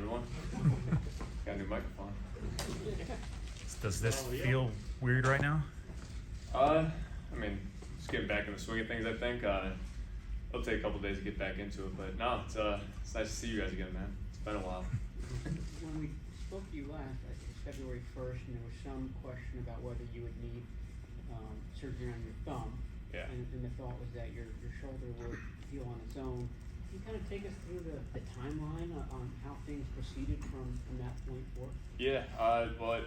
everyone. Got a new microphone. Does this feel weird right now? I mean, just getting back in the swing of things, I think. It'll take a couple days to get back into it, but no, it's nice to see you guys again, man. It's been a while. When we spoke to you last, I think it was February 1st, and there was some question about whether you would need surgery on your thumb. Yeah. And the thought was that your shoulder would heal on its own. Can you kind of take us through the timeline on how things proceeded from that point forward? Yeah, well, it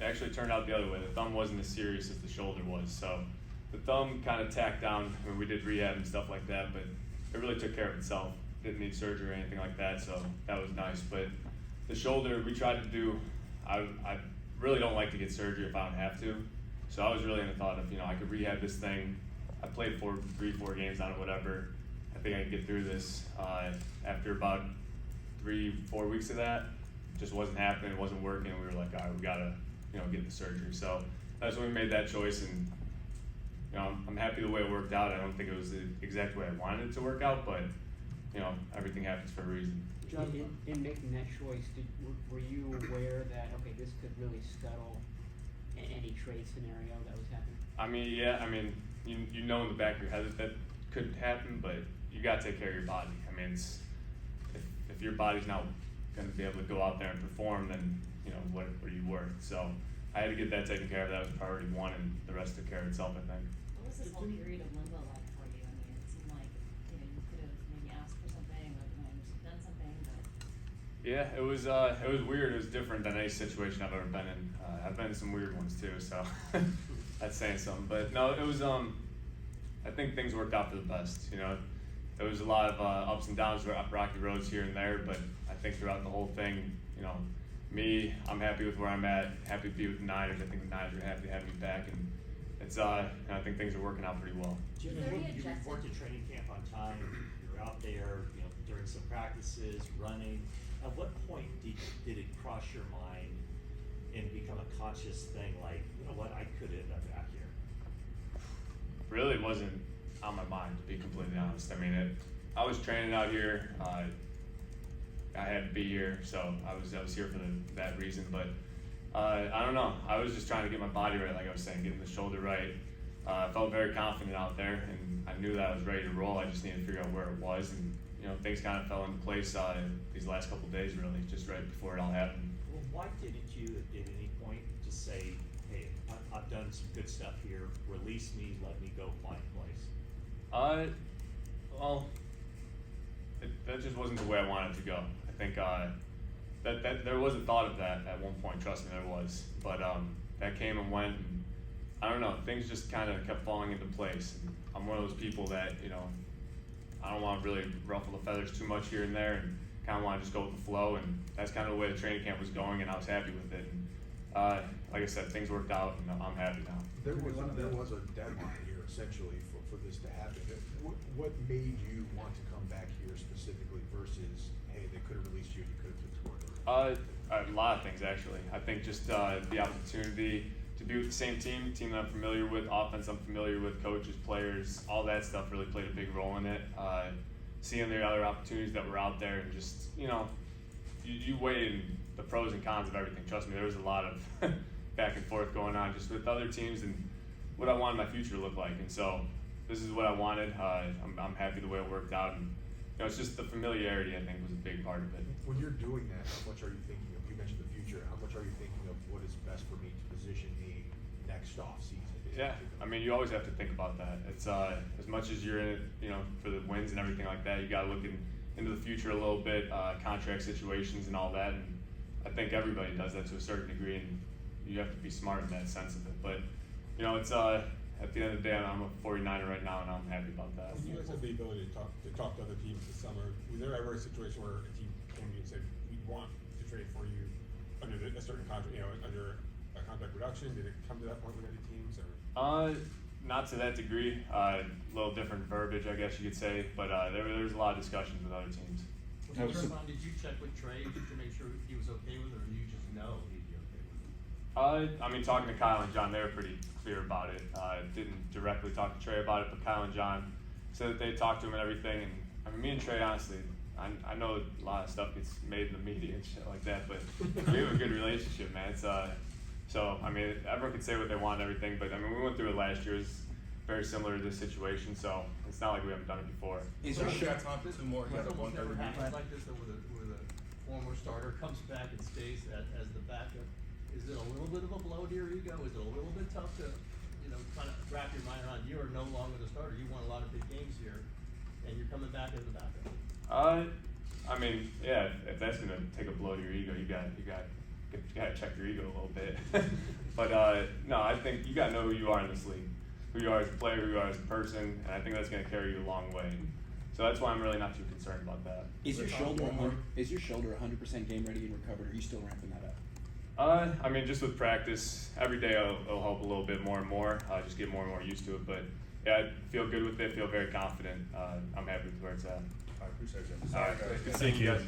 actually turned out the other way. The thumb wasn't as serious as the shoulder was, so the thumb kind of tacked down. I mean, we did rehab and stuff like that, but it really took care of itself. Didn't need surgery or anything like that, so that was nice. But the shoulder, we tried to do, I really don't like to get surgery if I don't have to. So I was really in the thought of, I could rehab this thing. I played 3-4 games on it, whatever. I think I can get through this. After about 3-4 weeks of that, it just wasn't happening, it wasn't working. We were like, all right, we gotta, get the surgery. So that's when we made that choice, and I'm happy the way it worked out. I don't think it was the exact way I wanted it to work out, but everything happens for a reason. John, in making that choice, were you aware that, okay, this could really scuttle any trade scenario that was happening? I mean, yeah, you know in the back of your head that could happen, but you got to take care of your body. I mean, if your body's not going to be able to go out there and perform, then what are you worth? So I had to get that taken care of. That was priority one, and the rest took care of itself, I think. What was this whole period of limbo like for you? I mean, it seemed like you could have maybe asked for something or done something, but yeah, it was weird. It was different than any situation I've ever been in. I've been in some weird ones too, so that's saying something. But no, it was I think things worked out for the best. There was a lot of ups and downs, rocky roads here and there, but I think throughout the whole thing, I'm happy with where I'm at, happy to be with the Niners. I think the Niners are happy to have me back, and it's I think things are working out pretty well. Jim, you report to training camp on time. You're out there, during some practices, running. At what point did it cross your mind and become a conscious thing? Like, I could end up back here. Really wasn't on my mind, to be completely honest. I mean, I was training out here. I had to be here, so I was here for that reason. But I don't know. I was just trying to get my body right, like I was saying, getting the shoulder right. I felt very confident out there, and I knew that I was ready to roll. I just needed to figure out where it was, and things kind of fell into place these last couple of days, really, just right before it all happened. Well, why didn't you at any point just say, hey, I've done some good stuff here, release me, let me go find a place? Well, that just wasn't the way I wanted to go. I think that there was a thought of that at one point, trust me, there was. But that came and went, and I don't know, things just kind of kept falling into place. And I'm one of those people that, I don't want to really ruffle the feathers too much here and there, and kind of want to just go with the flow, and that's kind of the way the training camp was going, and I was happy with it. And like I said, things worked out, and I'm happy now. There was a deadline here, essentially, for this to happen. What made you want to come back here specifically versus, hey, they could have released you and you could have took A lot of things, actually. I think just the opportunity to be with the same team that I'm familiar with, offense I'm familiar with, coaches, players, all that stuff really played a big role in it. Seeing the other opportunities that were out there, and just, you weigh in the pros and cons of everything. Trust me, there was a lot of back and forth going on just with other teams and what I wanted my future to look like. And so this is what I wanted. I'm happy the way it worked out. And it's just the familiarity, I think, was a big part of it. When you're doing that, how much are you thinking of, you mentioned the future, how much are you thinking of what is best for me to position me next off season? Yeah, I mean, you always have to think about that. It's as much as you're in it, for the wins and everything like that, you got to look into the future a little bit, contract situations and all that. And I think everybody does that to a certain degree, and you have to be smart in that sense of it. But it's at the end of the day, I'm a 49er right now, and I'm happy about that. When you guys have the ability to talk to other teams this summer, was there ever a situation where a team came to you and said, we want to trade for you under a certain contract, under a contract reduction? Did it come to that point with any teams? Or? Not to that degree. A little different verbiage, I guess you could say, but there was a lot of discussions with other teams. Did you check with Trey to make sure he was okay with it, or you just know he'd be okay with it? I mean, talking to Kyle and John, they were pretty clear about it. Didn't directly talk to Trey about it, but Kyle and John said that they talked to him and everything. And I mean, me and Trey, honestly, I know a lot of stuff gets made in the media and shit like that, but we have a good relationship, man. It's so I mean, everyone can say what they want and everything, but I mean, we went through it last year. It's very similar to this situation, so it's not like we haven't done it before. Is there got time for two more? He has It's a almost never 130 happens meeting. like this, though, with a former starter comes back and stays as the backup. Is it a little bit of a blow to your ego? Is it a little bit tough to, kind of wrap your mind around, you are no longer the starter, you won a lot of big games here, and you're coming back as the backup? I mean, yeah, if that's gonna take a blow to your ego, you gotta check your ego a little bit. But no, I think you gotta know who you are in this league, who you are as a player, who you are as a person, and I think that's gonna carry you a long way. So that's why I'm really not too concerned about that. Is your shoulder 100% game ready and recovered, or are you still ramping that up? I mean, just with practice, every day it'll help a little bit more and more. Just get more and more used to it. But yeah, I feel good with it. Feel very confident. I'm happy with where it's at. I appreciate you. All right, Sorry, guys. good seeing you guys.